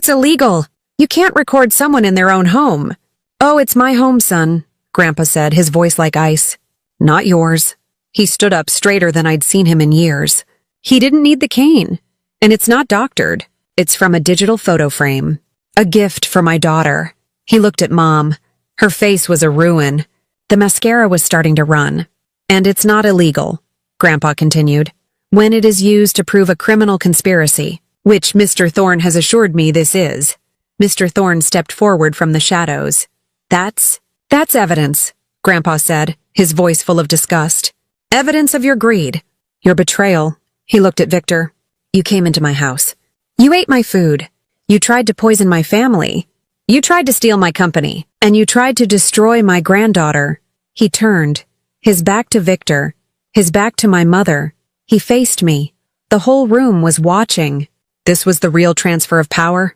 illegal. You can't record someone in their own home. Oh, it's my home, son, Grandpa said, his voice like ice. Not yours. He stood up straighter than I'd seen him in years. He didn't need the cane. And it's not doctored. It's from a digital photo frame. A gift for my daughter. He looked at Mom. Her face was a ruin. The mascara was starting to run. And it's not illegal, Grandpa continued, when it is used to prove a criminal conspiracy, which Mr. Thorne has assured me this is. Mr. Thorne stepped forward from the shadows. That's evidence, Grandpa said, his voice full of disgust. Evidence of your greed, your betrayal. He looked at Victor. You came into my house. You ate my food. You tried to poison my family. You tried to steal my company. And you tried to destroy my granddaughter. He turned, his back to Victor, his back to my mother. He faced me. The whole room was watching. This was the real transfer of power.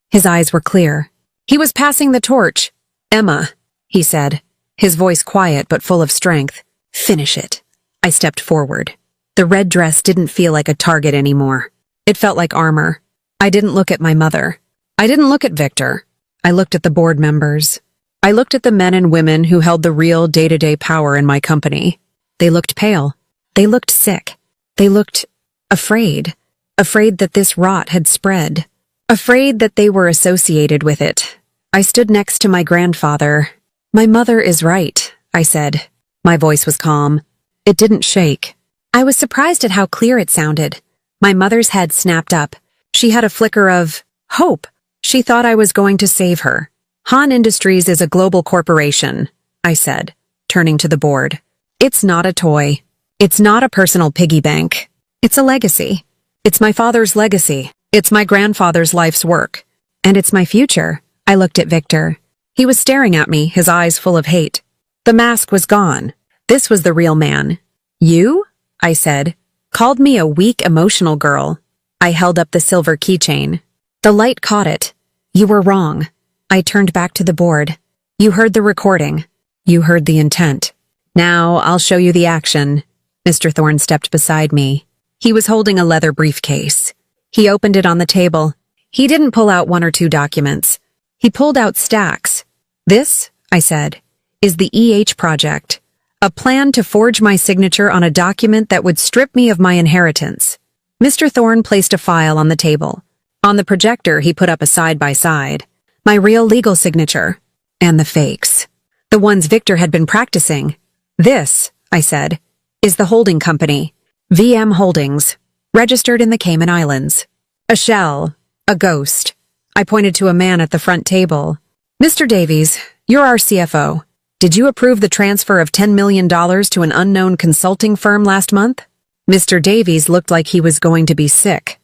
His eyes were clear. He was passing the torch. Emma, he said, his voice quiet but full of strength. Finish it. I stepped forward. The red dress didn't feel like a target anymore. It felt like armor. I didn't look at my mother. I didn't look at Victor. I looked at the board members. I looked at the men and women who held the real day-to-day power in my company. They looked pale. They looked sick. They looked afraid. Afraid that this rot had spread. Afraid that they were associated with it. I stood next to my grandfather. My mother is right, I said. My voice was calm. It didn't shake. I was surprised at how clear it sounded. My mother's head snapped up. She had a flicker of hope. She thought I was going to save her. Han Industries is a global corporation, I said, turning to the board. It's not a toy. It's not a personal piggy bank. It's a legacy. It's my father's legacy. It's my grandfather's life's work. And it's my future. I looked at Victor. He was staring at me, his eyes full of hate. The mask was gone. This was the real man. You, I said, called me a weak, emotional girl. I held up the silver keychain. The light caught it. You were wrong. I turned back to the board. You heard the recording. You heard the intent. Now I'll show you the action. Mr. Thorne stepped beside me. He was holding a leather briefcase. He opened it on the table. He didn't pull out one or two documents. He pulled out stacks. This, I said, is the EH project. A plan to forge my signature on a document that would strip me of my inheritance. Mr. Thorne placed a file on the table. On the projector, he put up a side-by-side. My real legal signature. And the fakes. The ones Victor had been practicing. This, I said, is the holding company. VM Holdings. Registered in the Cayman Islands. A shell. A ghost. I pointed to a man at the front table. Mr. Davies, you're our CFO. Did you approve the transfer of $10 million to an unknown consulting firm last month? Mr. Davies looked like he was going to be sick.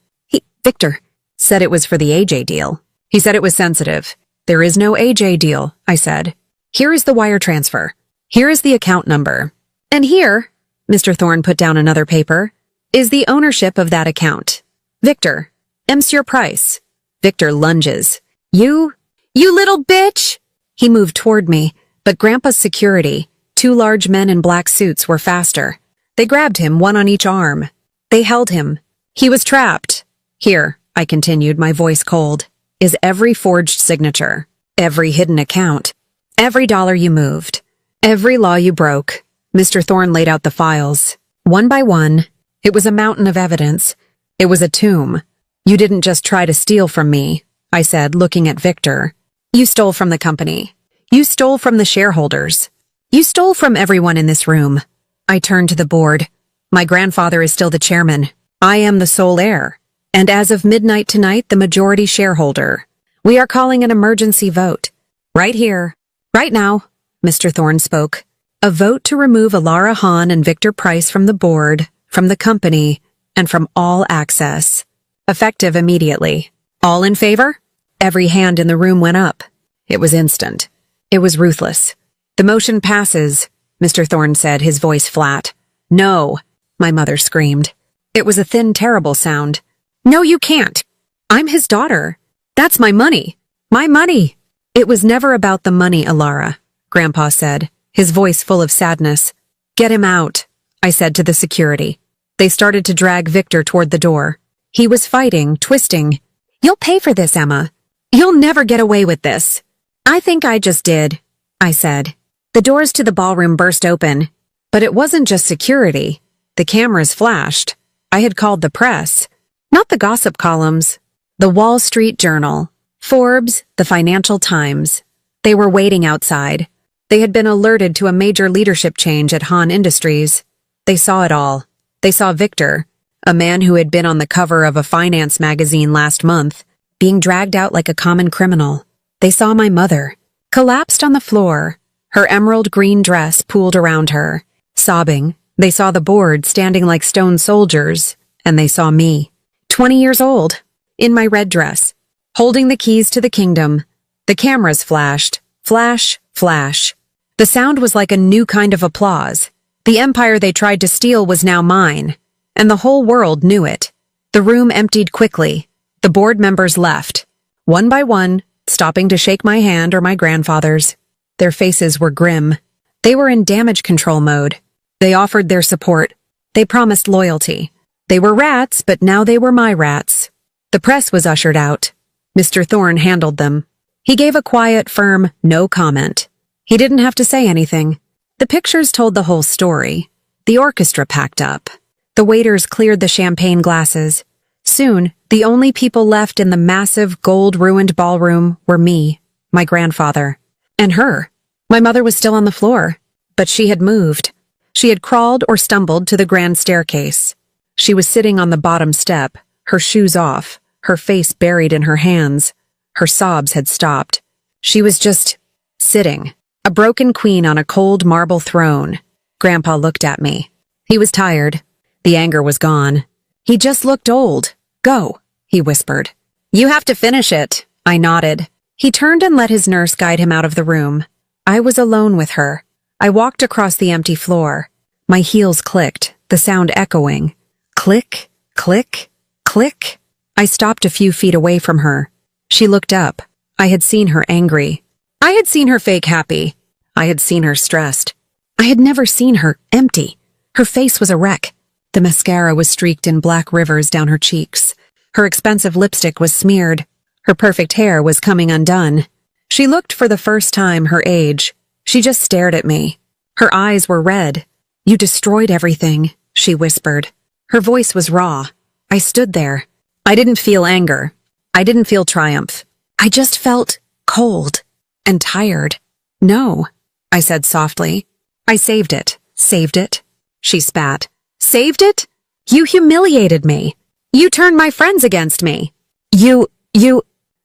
Victor said it was for the AJ deal. He said it was sensitive. There is no AJ deal, I said. Here is the wire transfer. Here is the account number. And here, Mr. Thorne put down another paper, is the ownership of that account. Victor, Monsieur Price. Victor lunges. You little bitch! He moved toward me, but Grandpa's security, two large men in black suits, were faster. They grabbed him, one on each arm. They held him. He was trapped. Here, I continued, my voice cold, is every forged signature, every hidden account, every dollar you moved, every law you broke. Mr. Thorne laid out the files. One by one, it was a mountain of evidence. It was a tomb. You didn't just try to steal from me, I said, looking at Victor. You stole from the company. You stole from the shareholders. You stole from everyone in this room. I turned to the board. My grandfather is still the chairman. I am the sole heir. And as of midnight tonight, the majority shareholder. We are calling an emergency vote. Right here. Right now, Mr. Thorne spoke. A vote to remove Alara Han and Victor Price from the board, from the company, and from all access. Effective immediately. All in favor? Every hand in the room went up. It was instant. It was ruthless. The motion passes, Mr. Thorne said, his voice flat. No, my mother screamed. It was a thin, terrible sound. No, you can't. I'm his daughter. That's my money. My money. It was never about the money, Alara, Grandpa said, his voice full of sadness. Get him out, I said to the security. They started to drag Victor toward the door. He was fighting, twisting. You'll pay for this, Emma. You'll never get away with this. I think I just did, I said. The doors to the ballroom burst open. But it wasn't just security. The cameras flashed. I had called the press. Not the gossip columns. The Wall Street Journal, Forbes, the Financial Times. They were waiting outside. They had been alerted to a major leadership change at Han Industries. They saw it all. They saw Victor, a man who had been on the cover of a finance magazine last month, being dragged out like a common criminal. They saw my mother, collapsed on the floor, her emerald green dress pooled around her, sobbing. They saw the board standing like stone soldiers, and they saw me, 20 years old, in my red dress, holding the keys to the kingdom. The cameras flashed. Flash, flash. The sound was like a new kind of applause. The empire they tried to steal was now mine, and the whole world knew it. The room emptied quickly. The board members left, one by one, stopping to shake my hand or my grandfather's. Their faces were grim. They were in damage control mode. They offered their support. They promised loyalty. They were rats, but now they were my rats. The press was ushered out. Mr. Thorne handled them. He gave a quiet, firm, no comment. He didn't have to say anything. The pictures told the whole story. The orchestra packed up. The waiters cleared the champagne glasses. Soon, the only people left in the massive, gold-ruined ballroom were me, my grandfather, and her. My mother was still on the floor, but she had moved. She had crawled or stumbled to the grand staircase. She was sitting on the bottom step, her shoes off, her face buried in her hands. Her sobs had stopped. She was just sitting, a broken queen on a cold marble throne. Grandpa looked at me. He was tired. The anger was gone. He just looked old. Go, he whispered. You have to finish it, I nodded. He turned and let his nurse guide him out of the room. I was alone with her. I walked across the empty floor. My heels clicked, the sound echoing. Click, click, click. I stopped a few feet away from her. She looked up. I had seen her angry. I had seen her fake happy. I had seen her stressed. I had never seen her empty. Her face was a wreck. The mascara was streaked in black rivers down her cheeks. Her expensive lipstick was smeared. Her perfect hair was coming undone. She looked for the first time her age. She just stared at me. Her eyes were red. You destroyed everything, she whispered. Her voice was raw. I stood there. I didn't feel anger. I didn't feel triumph. I just felt cold and tired. No, I said softly. I saved it. Saved it? She spat. Saved it? You humiliated me. You turned my friends against me. You...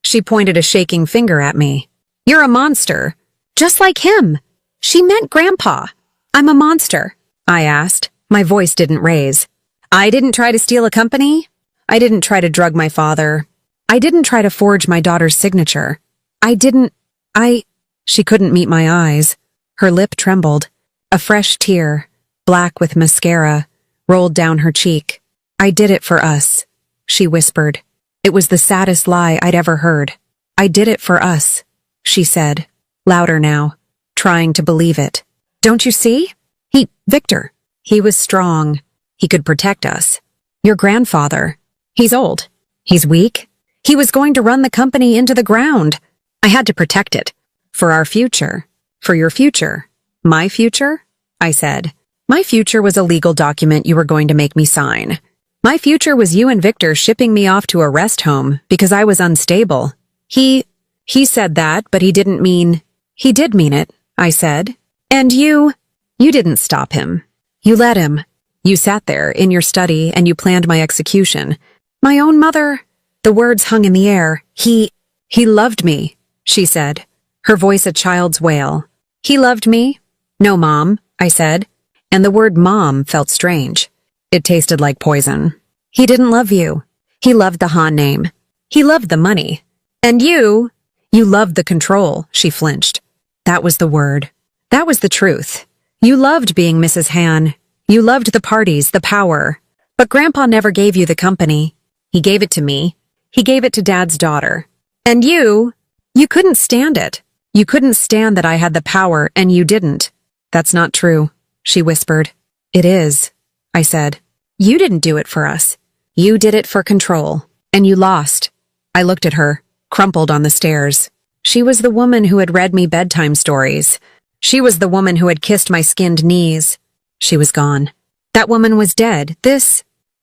She pointed a shaking finger at me. You're a monster. Just like him. She meant Grandpa. I'm a monster, I asked. My voice didn't raise. I didn't try to steal a company. I didn't try to drug my father. I didn't try to forge my daughter's signature. She couldn't meet my eyes. Her lip trembled. A fresh tear, black with mascara, rolled down her cheek. I did it for us, she whispered. It was the saddest lie I'd ever heard. I did it for us, she said, louder now, trying to believe it. Don't you see? Victor, he was strong. He could protect us. Your grandfather, he's old. He's weak. He was going to run the company into the ground. I had to protect it. For our future. For your future. My future? I said. My future was a legal document you were going to make me sign. My future was you and Victor shipping me off to a rest home because I was unstable. He said that, but he didn't mean... He did mean it, I said. And you didn't stop him. You let him. You sat there in your study and you planned my execution. My own mother... The words hung in the air. He loved me, she said, her voice a child's wail. He loved me? No, Mom, I said, and the word mom felt strange. It tasted like poison. He didn't love you. He loved the Han name. He loved the money. And you loved the control, she flinched. That was the word. That was the truth. You loved being Mrs. Han. You loved the parties, the power. But Grandpa never gave you the company. He gave it to me. He gave it to Dad's daughter. And you couldn't stand it. You couldn't stand that I had the power and you didn't. That's not true, she whispered. It is, I said. You didn't do it for us. You did it for control. And you lost. I looked at her, crumpled on the stairs. She was the woman who had read me bedtime stories. She was the woman who had kissed my skinned knees. She was gone. That woman was dead. This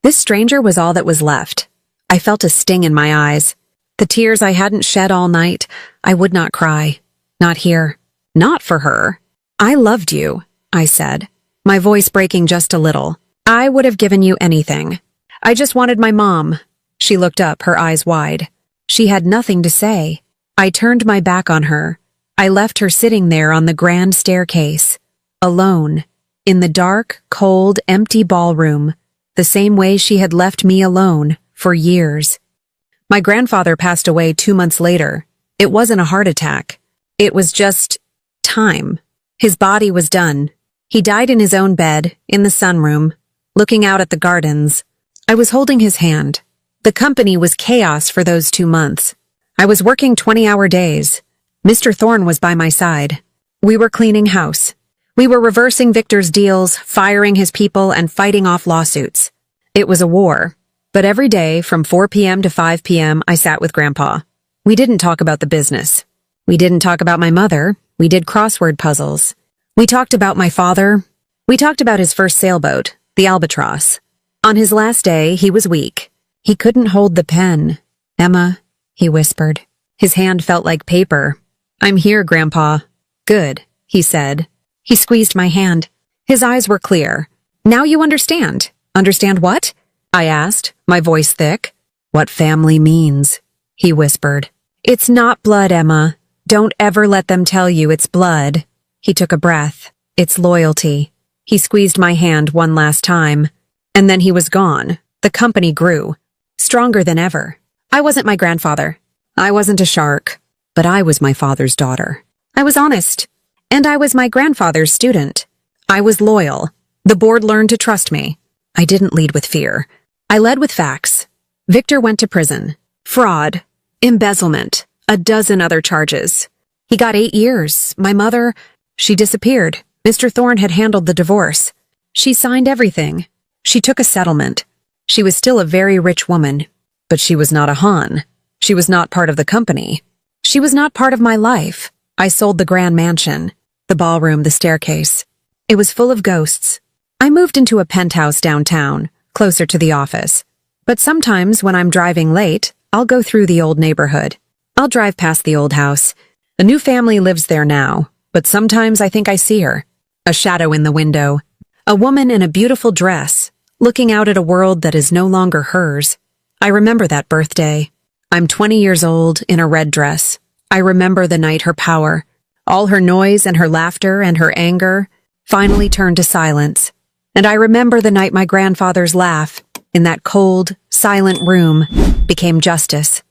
stranger was all that was left. I felt a sting in my eyes. The tears I hadn't shed all night, I would not cry. Not here. Not for her. I loved you, I said, my voice breaking just a little. I would have given you anything. I just wanted my mom. She looked up, her eyes wide. She had nothing to say. I turned my back on her. I left her sitting there on the grand staircase, alone, in the dark, cold, empty ballroom, the same way she had left me alone for years. My grandfather passed away 2 months later. It wasn't a heart attack. It was just time. His body was done. He died in his own bed, in the sunroom, looking out at the gardens. I was holding his hand. The company was chaos for those 2 months. I was working 20-hour days. Mr. Thorne was by my side. We were cleaning house. We were reversing Victor's deals, firing his people, and fighting off lawsuits. It was a war. But every day, from 4 p.m. to 5 p.m., I sat with Grandpa. We didn't talk about the business. We didn't talk about my mother. We did crossword puzzles. We talked about my father. We talked about his first sailboat, the Albatross. On his last day, he was weak. He couldn't hold the pen. Emma, he whispered. His hand felt like paper. I'm here, Grandpa. Good, he said. He squeezed my hand. His eyes were clear. Now you understand. Understand what? I asked, my voice thick. What family means, he whispered. It's not blood, Emma. Don't ever let them tell you it's blood. He took a breath. It's loyalty. He squeezed my hand one last time. And then he was gone. The company grew. Stronger than ever. I wasn't my grandfather. I wasn't a shark. But I was my father's daughter. I was honest. And I was my grandfather's student. I was loyal. The board learned to trust me. I didn't lead with fear. I led with facts. Victor went to prison. Fraud. Embezzlement. A dozen other charges. He got 8 years. My mother, she disappeared. Mr. Thorne had handled the divorce. She signed everything. She took a settlement. She was still a very rich woman. But she was not a Han. She was not part of the company. She was not part of my life. I sold the grand mansion, the ballroom, the staircase. It was full of ghosts. I moved into a penthouse downtown, closer to the office. But sometimes when I'm driving late, I'll go through the old neighborhood. I'll drive past the old house. A new family lives there now, but sometimes I think I see her. A shadow in the window. A woman in a beautiful dress, looking out at a world that is no longer hers. I remember that birthday. I'm 20 years old, in a red dress. I remember the night her power, all her noise and her laughter and her anger, finally turned to silence. And I remember the night my grandfather's laugh, in that cold, silent room, became justice.